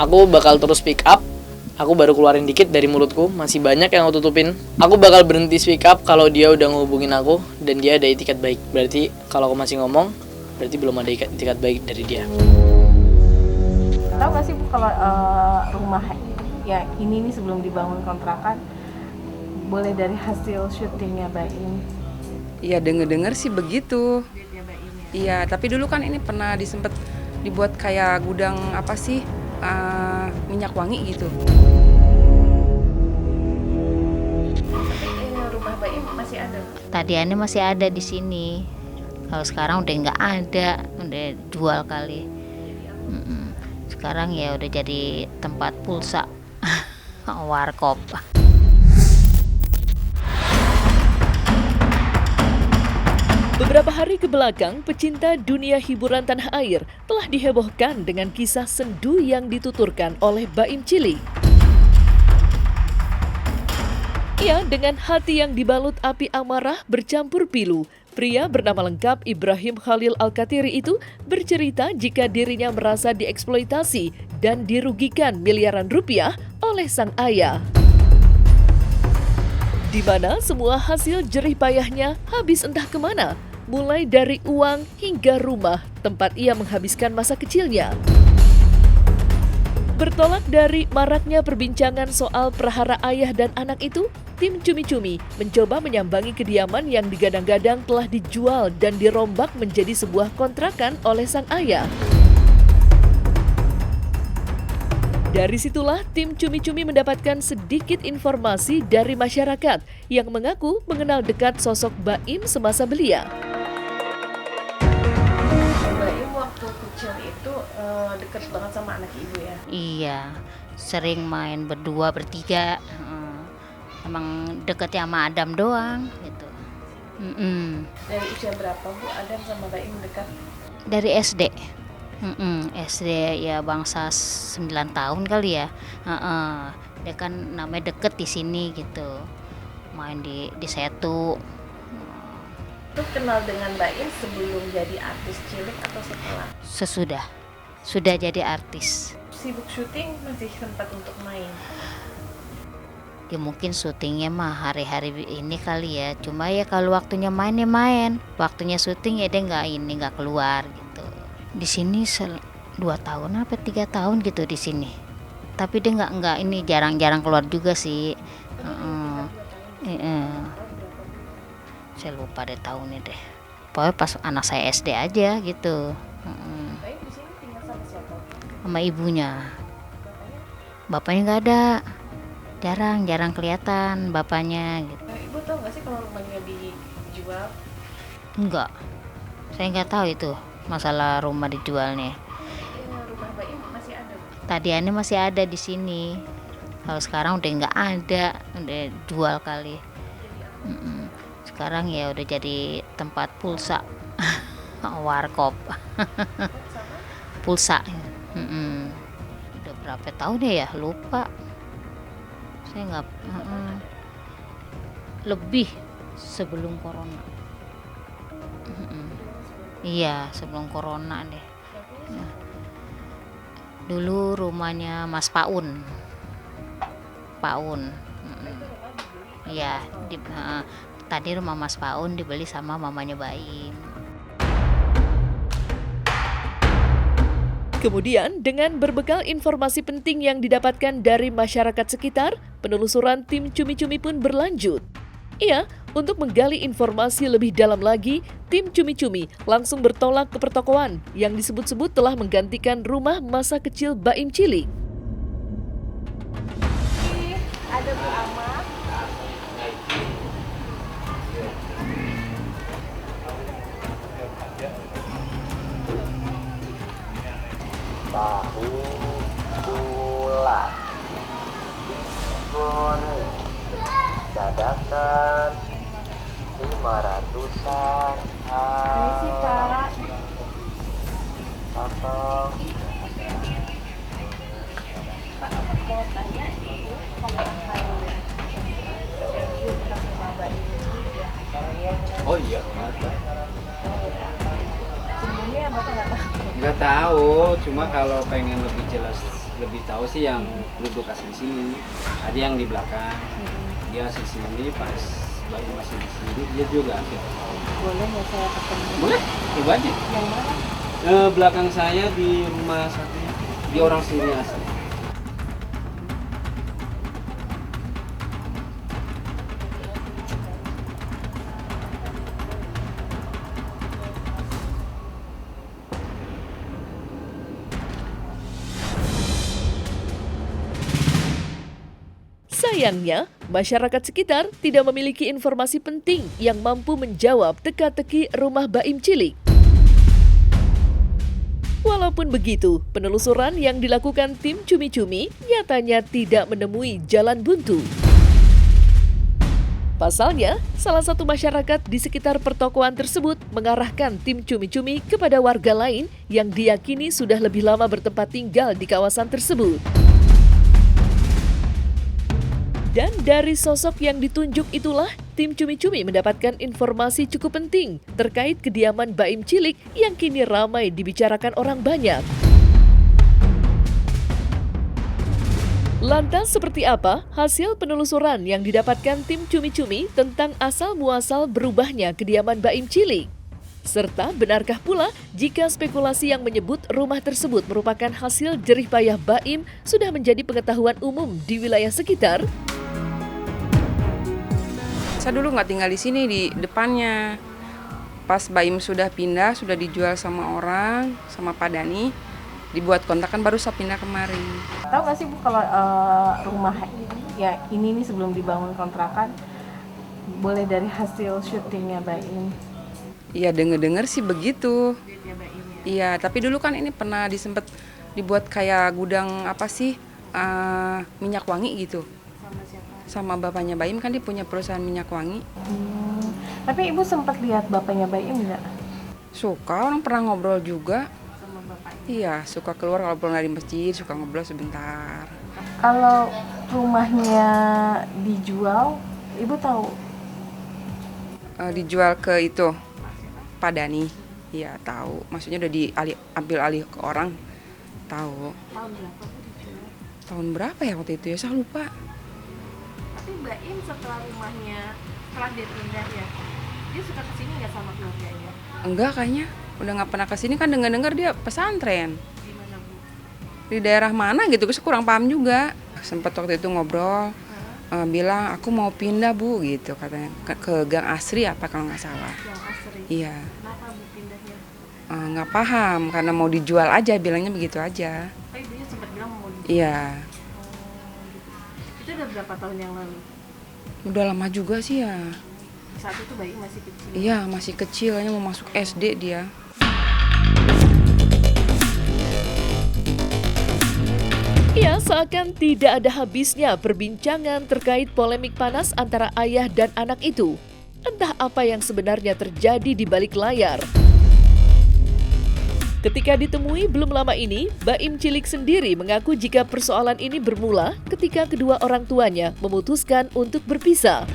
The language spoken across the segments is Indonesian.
Aku bakal terus speak up. Aku baru keluarin dikit dari mulutku, masih banyak yang aku tutupin. Aku bakal berhenti speak up kalau dia udah ngehubungin aku dan dia ada itikat baik. Berarti kalau aku masih ngomong, berarti belum ada itikat baik dari dia. Tahu nggak sih Bu kalau rumah ya ini nih sebelum dibangun kontrakan boleh dari hasil syutingnya Baim? Iya, denger-denger sih begitu. Iya, tapi dulu kan ini pernah disempet dibuat kayak gudang apa sih, minyak wangi gitu. Rumah Baim masih ada? Tadiannya masih ada di sini. Kalau sekarang udah nggak ada, udah jual kali. Sekarang ya udah jadi tempat pulsa, warkop. Beberapa hari ke belakang, pecinta dunia hiburan tanah air telah dihebohkan dengan kisah sendu yang dituturkan oleh Baim Chili. Ia dengan hati yang dibalut api amarah bercampur pilu, pria bernama lengkap Ibrahim Khalil Al-Katiri itu bercerita jika dirinya merasa dieksploitasi dan dirugikan miliaran rupiah oleh sang ayah. Di mana semua hasil jerih payahnya habis entah kemana, mulai dari uang hingga rumah tempat ia menghabiskan masa kecilnya. Bertolak dari maraknya perbincangan soal prahara ayah dan anak itu, tim Cumi-Cumi mencoba menyambangi kediaman yang digadang-gadang telah dijual dan dirombak menjadi sebuah kontrakan oleh sang ayah. Dari situlah tim Cumi-Cumi mendapatkan sedikit informasi dari masyarakat yang mengaku mengenal dekat sosok Baim semasa belia. Baim waktu kecil itu deket banget sama anak ibu ya? Iya, sering main berdua bertiga. Emang deketnya sama Adam doang gitu. Dari usia berapa Bu Adam sama Baim dekat? Dari SD. SD ya bangsa 9 tahun kali ya. Dia kan namanya deket di sini gitu. Main di Setu. Itu kenal dengan Baim sebelum jadi artis cilik atau setelah? Sesudah. Sudah jadi artis. Sibuk syuting masih sempat untuk main? Ya mungkin syutingnya mah hari-hari ini kali ya. Cuma ya kalau waktunya main ya main. Waktunya syuting ya dia nggak keluar gitu. Di sini 2 tahun apa 3 tahun gitu di sini. Tapi dia nggak ini jarang-jarang keluar juga sih. Saya lupa deh tahunnya deh. Pokoknya pas anak saya SD aja gitu. Baim di sini tinggal sama siapa? Sama ibunya. Bapaknya nggak ada. Jarang kelihatan bapaknya gitu. Ibu tahu nggak sih kalau rumahnya dijual? Enggak. Saya nggak tahu itu masalah rumah dijualnya. Rumah Baim masih ada? Tadiannya masih ada di sini. Kalau sekarang udah nggak ada, udah jual kali. Sekarang ya udah jadi tempat pulsa, warkop, pulsa. Udah berapa tahun ya? Lupa. Saya nggak. Lebih sebelum corona. Iya, sebelum corona deh. Dulu rumahnya Mas Paun. Iya, tadi rumah Mas Paun dibeli sama mamanya Baim. Kemudian, dengan berbekal informasi penting yang didapatkan dari masyarakat sekitar, penelusuran tim Cumi-Cumi pun berlanjut. Iya, untuk menggali informasi lebih dalam lagi, tim Cumi-Cumi langsung bertolak ke pertokoan yang disebut-sebut telah menggantikan rumah masa kecil Baim Chili. Ada Bu Ama. Tahu bulat goreng dadakan 500-an. Permisi Pak. Atau Pak, mau tanya Ibu kontrakan sama Baim oh iya, sebelumnya Bapak nggak tahu? Nggak tahu, cuma kalau pengen lebih jelas, lebih tahu sih yang duduk asli di sini. Ada yang di belakang, dia asli sini pas bayi masih di sini, dia juga asli. Boleh nggak saya ketemu? Boleh, coba aja. Yang mana? Belakang saya di rumah satunya, di orang sini asli. Sayangnya, masyarakat sekitar tidak memiliki informasi penting yang mampu menjawab teka-teki rumah Baim Cilik. Walaupun begitu, penelusuran yang dilakukan tim Cumi-Cumi nyatanya tidak menemui jalan buntu. Pasalnya, salah satu masyarakat di sekitar pertokoan tersebut mengarahkan tim Cumi-Cumi kepada warga lain yang diyakini sudah lebih lama bertempat tinggal di kawasan tersebut. Dan dari sosok yang ditunjuk itulah, tim Cumi-Cumi mendapatkan informasi cukup penting terkait kediaman Baim Cilik yang kini ramai dibicarakan orang banyak. Lantas seperti apa hasil penelusuran yang didapatkan tim Cumi-Cumi tentang asal-muasal berubahnya kediaman Baim Cilik? Serta benarkah pula jika spekulasi yang menyebut rumah tersebut merupakan hasil jerih payah Baim sudah menjadi pengetahuan umum di wilayah sekitar? Saya dulu nggak tinggal di sini, di depannya. Pas Baim sudah pindah, sudah dijual sama orang, sama Pak Dani, dibuat kontrakan baru saya pindah kemari. Tahu nggak sih Bu kalau rumah ya ini nih sebelum dibangun kontrakan boleh dari hasil syutingnya Baim? Iya, denger-denger sih begitu. Iya, tapi dulu kan ini pernah disempet dibuat kayak gudang apa sih, minyak wangi gitu. Sama siapa? Sama bapaknya Baim, kan dia punya perusahaan minyak wangi. Tapi Ibu sempat lihat bapaknya Baim nggak? Suka, orang pernah ngobrol juga. Sama bapaknya? Iya, suka keluar kalau pulang dari masjid, suka ngobrol sebentar. Kalau rumahnya dijual, Ibu tahu? Dijual ke itu, Pak Dani. Iya, tahu. Maksudnya udah diambil alih ke orang. Tahu. Tahun berapa Bu dijual? Tahun berapa ya waktu itu ya, saya lupa. Tapi Baim setelah rumahnya, setelah dia pindah ya, dia suka kesini nggak sama keluarganya? Enggak kayaknya, udah nggak pernah kesini, kan dengar-dengar dia pesantren. Di mana Bu? Di daerah mana gitu, saya kurang paham juga. Sempat waktu itu ngobrol, bilang aku mau pindah Bu gitu katanya, ke Gang Asri apa kalau nggak salah. Yang Asri. Iya, Kenapa Bu pindahnya? nggak paham karena mau dijual aja, bilangnya begitu aja. Oh, ibunya sempat bilang mau dijual. Iya, Itu udah berapa tahun yang lalu? udah lama juga sih ya. Saat itu Baim masih kecil. Iya, masih kecil, hanya mau masuk SD dia. Ya, seakan tidak ada habisnya perbincangan terkait polemik panas antara ayah dan anak itu. Entah apa yang sebenarnya terjadi di balik layar. Ketika ditemui belum lama ini, Baim Cilik sendiri mengaku jika persoalan ini bermula ketika kedua orang tuanya memutuskan untuk berpisah.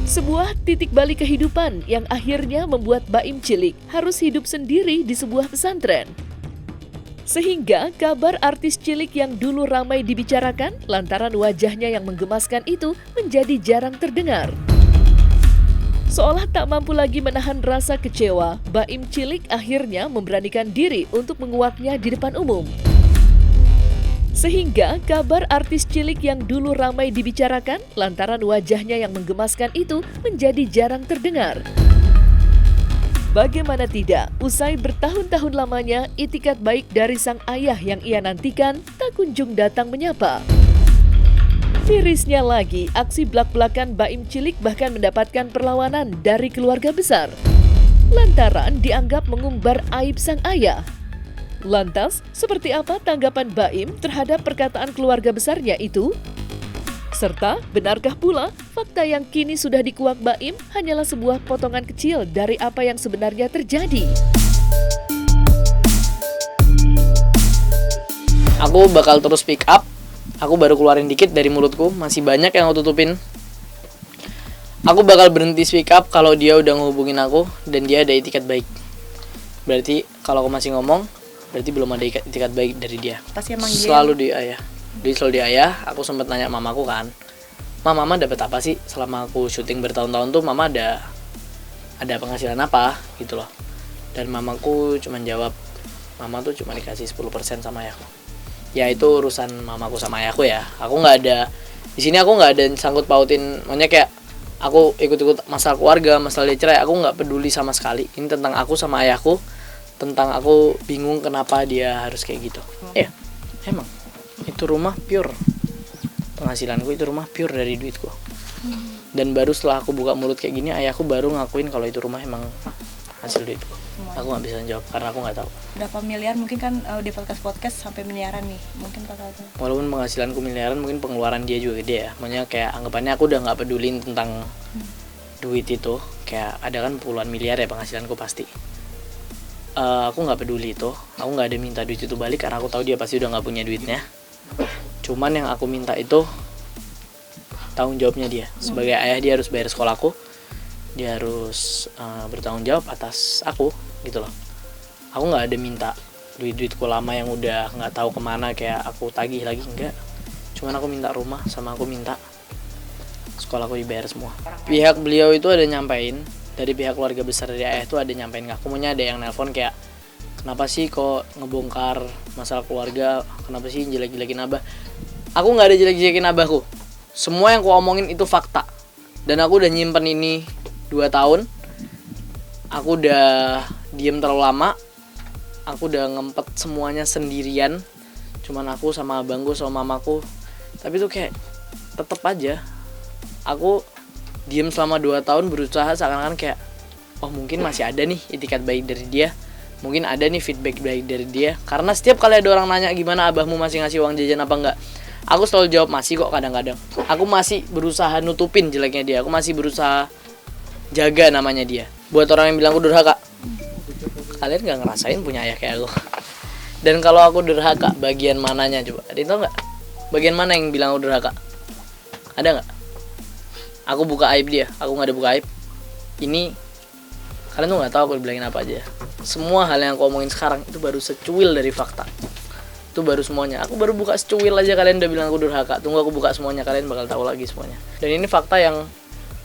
Sebuah titik balik kehidupan yang akhirnya membuat Baim Cilik harus hidup sendiri di sebuah pesantren. Sehingga kabar artis cilik yang dulu ramai dibicarakan lantaran wajahnya yang menggemaskan itu menjadi jarang terdengar. Seolah tak mampu lagi menahan rasa kecewa, Baim Cilik akhirnya memberanikan diri untuk menguaknya di depan umum. Sehingga kabar artis cilik yang dulu ramai dibicarakan lantaran wajahnya yang menggemaskan itu menjadi jarang terdengar. Bagaimana tidak, usai bertahun-tahun lamanya, itikat baik dari sang ayah yang ia nantikan tak kunjung datang menyapa. Mirisnya lagi, aksi blak-blakan Baim Cilik bahkan mendapatkan perlawanan dari keluarga besar. Lantaran dianggap mengumbar aib sang ayah. Lantas, seperti apa tanggapan Baim terhadap perkataan keluarga besarnya itu? Serta, benarkah pula fakta yang kini sudah dikuak Baim hanyalah sebuah potongan kecil dari apa yang sebenarnya terjadi? Aku bakal terus pick up. Aku baru keluarin dikit dari mulutku, masih banyak yang aku tutupin. Aku bakal berhenti speak up kalau dia udah ngehubungin aku dan dia ada itikat baik. Berarti kalau aku masih ngomong, berarti belum ada itikat baik dari dia. Pasti emang Selalu di ayah. Dia selalu di ayah. Aku sempat nanya mamaku kan, mama dapat apa sih selama aku syuting bertahun-tahun tuh, mama ada penghasilan apa gitu loh. Dan mamaku cuma jawab, mama tuh cuma dikasih 10% sama ayahku. Ya itu urusan mamaku sama ayahku ya. Aku nggak ada di sini, aku nggak ada sangkut pautin. Makanya kayak aku ikut-ikut masalah keluarga, masalah dia cerai, aku nggak peduli sama sekali. Ini tentang aku sama ayahku, tentang aku bingung kenapa dia harus kayak gitu. Emang itu rumah pure penghasilanku, itu rumah pure dari duitku. Dan baru setelah aku buka mulut kayak gini, ayahku baru ngakuin kalau itu rumah emang hasil duitku. Aku nggak bisa jawab karena aku nggak tahu. Berapa miliar mungkin kan di podcast sampai miliaran nih, mungkin kakak tahu. Walaupun penghasilanku miliaran, mungkin pengeluaran dia juga gede ya. Makanya kayak anggapannya aku udah nggak pedulin tentang duit itu. Kayak ada kan puluhan miliar ya penghasilanku pasti. Aku nggak peduli itu. Aku nggak ada minta duit itu balik karena aku tahu dia pasti udah nggak punya duitnya. Cuman yang aku minta itu tanggung jawabnya dia. Sebagai ayah, dia harus bayar sekolahku. Dia harus bertanggung jawab atas aku gitu loh. Aku nggak ada minta duitku lama yang udah nggak tahu kemana kayak aku tagih lagi, enggak. Cuman aku minta rumah, sama aku minta sekolahku dibayar semua. Pihak beliau itu ada nyampein, dari pihak keluarga besar dari ayah itu ada nyampein ke aku. Maunya ada yang nelpon kayak, kenapa sih kok ngebongkar masalah keluarga, kenapa sih jelek-jelekin abah. Aku nggak ada jelek-jelekin abahku. Semua yang aku omongin itu fakta. Dan aku udah nyimpen ini 2 tahun. Aku udah diem terlalu lama. Aku udah ngempet semuanya sendirian. Cuman aku sama abangku sama mamaku. Tapi tuh kayak tetep aja aku diem selama 2 tahun, berusaha seakan-akan kayak, oh mungkin masih ada nih itikat baik dari dia, mungkin ada nih feedback baik dari dia. Karena setiap kali ada orang nanya gimana abahmu masih ngasih uang jajan apa enggak, aku selalu jawab masih kok. Kadang-kadang aku masih berusaha nutupin jeleknya dia, aku masih berusaha jaga namanya dia. Buat orang yang bilang aku durhaka, kalian gak ngerasain punya ayah kayak aku. Dan kalau aku durhaka, bagian mananya coba? Ada yang tau gak? Bagian mana yang bilang aku durhaka? Ada gak? Aku buka aib dia, aku gak ada buka aib. Ini kalian tuh gak tahu aku dibilangin apa aja. Semua hal yang aku omongin sekarang itu baru secuil dari fakta. Itu baru semuanya. Aku baru buka secuil aja kalian udah bilang aku durhaka. Tunggu aku buka semuanya, kalian bakal tahu lagi semuanya. Dan ini fakta yang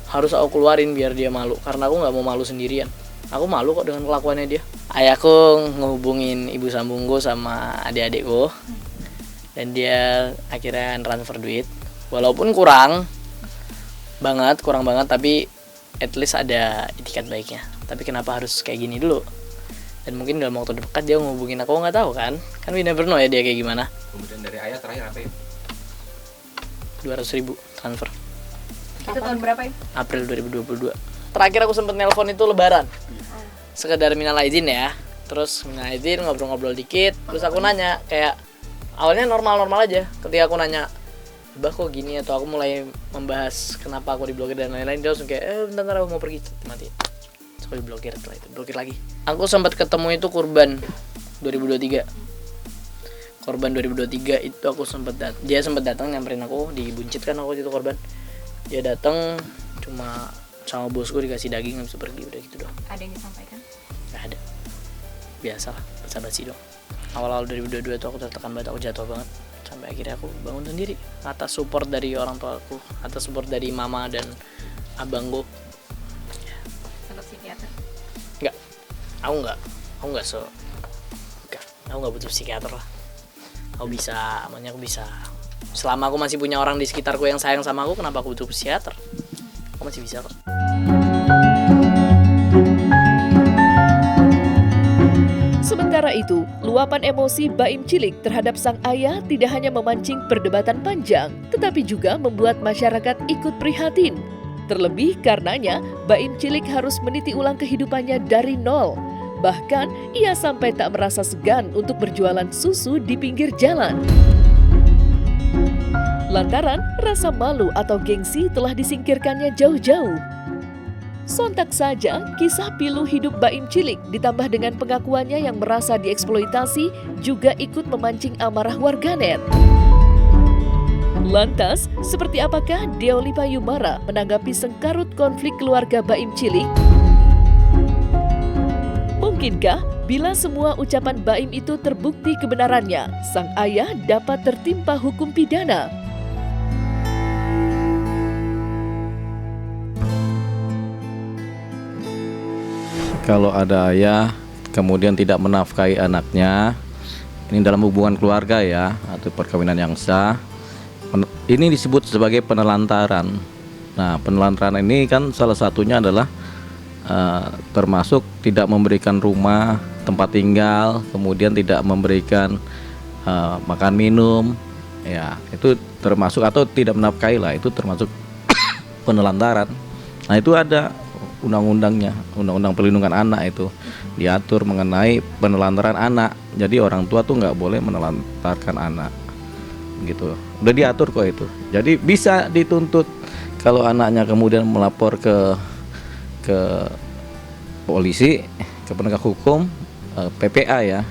harus aku keluarin biar dia malu, karena aku nggak mau malu sendirian. Aku malu kok dengan kelakuannya dia. Ayahku ngehubungin ibu sambungku sama adik-adikku, dan dia akhirnya transfer duit. Walaupun kurang banget, tapi at least ada itikat baiknya. Tapi kenapa harus kayak gini dulu? Dan mungkin dalam waktu dekat dia ngehubungin aku, nggak tahu kan we never know ya dia kayak gimana. Kemudian dari ayah terakhir apa ya? 200.000 transfer. Itu tahun berapa ya? April 2022. Terakhir aku sempet nelpon itu lebaran. Sekedar minal aidin ya. Terus minal aidin, ngobrol-ngobrol dikit. Terus aku nanya kayak, awalnya normal-normal aja. Ketika aku nanya, bah kok gini, atau aku mulai membahas kenapa aku diblokir dan lain-lain, dia langsung kayak bentar aku mau pergi, mati. Terus aku diblokir, setelah itu blokir lagi. Aku sempat ketemu itu Kurban 2023. Korban 2023 itu aku dia sempat datang nyamperin aku di Buncit kan, aku itu korban. Dia datang cuma sama bosku dikasih daging, habis itu pergi, udah gitu doang. Ada yang disampaikan? Gak ada. Biasalah, basa-basi dong. Awal-awal 2022 tuh aku tertekan banget, aku jatuh banget. Sampai akhirnya aku bangun sendiri atas support dari orang tua aku, atas support dari mama dan abangku. Ya. Sempat psikiater? Enggak. Aku nggak butuh psikiater lah. Aku bisa. Selama aku masih punya orang di sekitarku yang sayang sama aku, kenapa aku butuh psikiater? Aku masih bisa kok. Sementara itu, luapan emosi Baim Cilik terhadap sang ayah tidak hanya memancing perdebatan panjang, tetapi juga membuat masyarakat ikut prihatin. Terlebih karenanya, Baim Cilik harus meniti ulang kehidupannya dari nol. Bahkan, ia sampai tak merasa segan untuk berjualan susu di pinggir jalan. Lantaran rasa malu atau gengsi telah disingkirkannya jauh-jauh. Sontak saja, kisah pilu hidup Baim Cilik ditambah dengan pengakuannya yang merasa dieksploitasi juga ikut memancing amarah warganet. Lantas, seperti apakah Deolipa Yumara menanggapi sengkarut konflik keluarga Baim Cilik? Mungkinkah bila semua ucapan Baim itu terbukti kebenarannya, sang ayah dapat tertimpa hukum pidana? Kalau ada ayah kemudian tidak menafkahi anaknya, ini dalam hubungan keluarga ya, atau perkawinan yang sah, ini disebut sebagai penelantaran. Nah, penelantaran ini kan salah satunya adalah termasuk tidak memberikan rumah, tempat tinggal, kemudian tidak memberikan makan minum, ya itu termasuk, atau tidak menafkahi lah, itu termasuk penelantaran. Nah, itu ada undang-undangnya, undang-undang perlindungan anak itu diatur mengenai penelantaran anak. Jadi orang tua tuh nggak boleh menelantarkan anak, gitu. Udah diatur kok itu. Jadi bisa dituntut kalau anaknya kemudian melapor ke polisi, ke penegak hukum, PPA ya,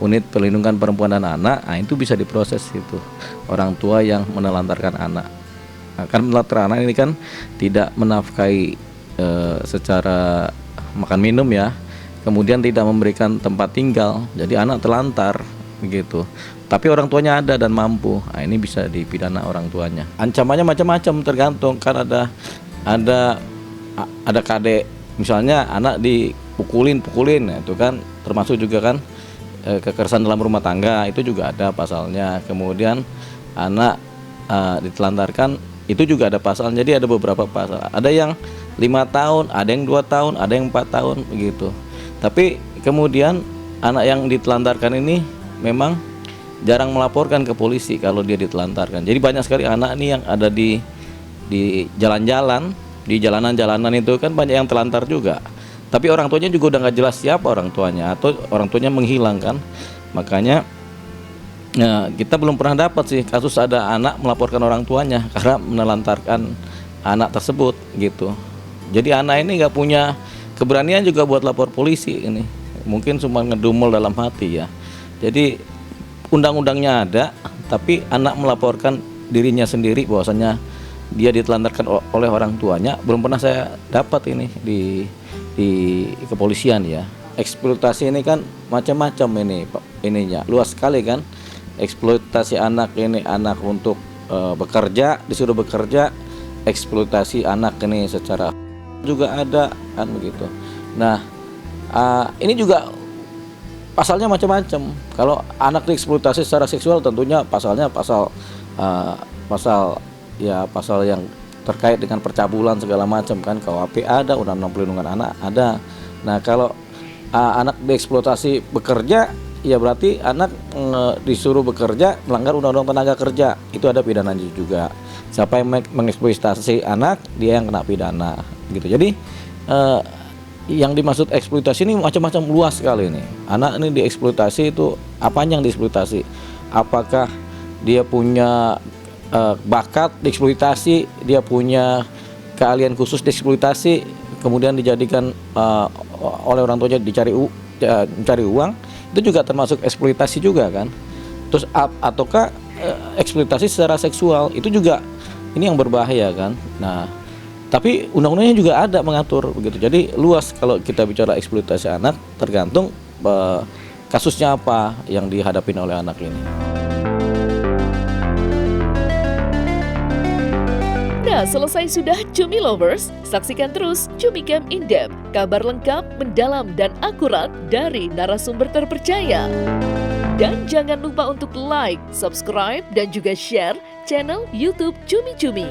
Unit Perlindungan Perempuan dan Anak. Nah, itu bisa diproses itu orang tua yang menelantarkan anak. Nah, kan menelantarkan anak ini kan tidak menafkahi secara makan minum ya, kemudian tidak memberikan tempat tinggal, jadi anak telantar begitu. Tapi orang tuanya ada dan mampu, nah ini bisa dipidana orang tuanya. Ancamannya macam-macam, tergantung kan ada kadek, misalnya anak dipukulin, nah itu kan termasuk juga kan kekerasan dalam rumah tangga, itu juga ada pasalnya. Kemudian anak ditelantarkan, itu juga ada pasal. Jadi ada beberapa pasal, ada yang 5 tahun, ada yang 2 tahun, ada yang 4 tahun begitu. Tapi kemudian anak yang ditelantarkan ini memang jarang melaporkan ke polisi kalau dia ditelantarkan. Jadi banyak sekali anak ini yang ada di jalan-jalan, di jalanan-jalanan itu kan banyak yang telantar juga. Tapi orang tuanya juga udah nggak jelas siapa orang tuanya, atau orang tuanya menghilang kan. Makanya kita belum pernah dapat sih kasus ada anak melaporkan orang tuanya karena menelantarkan anak tersebut gitu. Jadi anak ini nggak punya keberanian juga buat lapor polisi ini. Mungkin cuma ngedumel dalam hati ya. Jadi undang-undangnya ada, tapi anak melaporkan dirinya sendiri bahwasanya dia ditelantarkan oleh orang tuanya, belum pernah saya dapat ini di kepolisian ya. Eksploitasi ini kan macam-macam ininya, luas sekali kan. Eksploitasi anak ini, anak untuk bekerja, disuruh bekerja, eksploitasi anak ini secara juga ada kan begitu. Nah, ini juga pasalnya macam-macam. Kalau anak dieksploitasi secara seksual tentunya pasalnya pasal yang terkait dengan percabulan segala macam kan, KUHP ada, Undang-Undang Perlindungan Anak ada. Nah, kalau anak dieksploitasi bekerja, ya berarti anak disuruh bekerja melanggar Undang-Undang Tenaga Kerja, itu ada pidananya juga. Siapa yang mengeksploitasi anak, dia yang kena pidana gitu. Jadi yang dimaksud eksploitasi ini macam-macam, luas sekali ini. Anak ini dieksploitasi itu apanya yang dieksploitasi? Apakah dia punya bakat dieksploitasi, dia punya keahlian khusus dieksploitasi, kemudian dijadikan oleh orang tuanya mencari uang, itu juga termasuk eksploitasi juga kan. Terus ataukah eksploitasi secara seksual, itu juga ini yang berbahaya kan. Nah, tapi undang-undangnya juga ada mengatur begitu. Jadi luas kalau kita bicara eksploitasi anak, tergantung kasusnya apa yang dihadapin oleh anak ini. Nah, selesai sudah Cumi Lovers, saksikan terus Cumi Camp In-Depth, kabar lengkap, mendalam, dan akurat dari narasumber terpercaya. Dan jangan lupa untuk like, subscribe, dan juga share channel YouTube Cumi Cumi.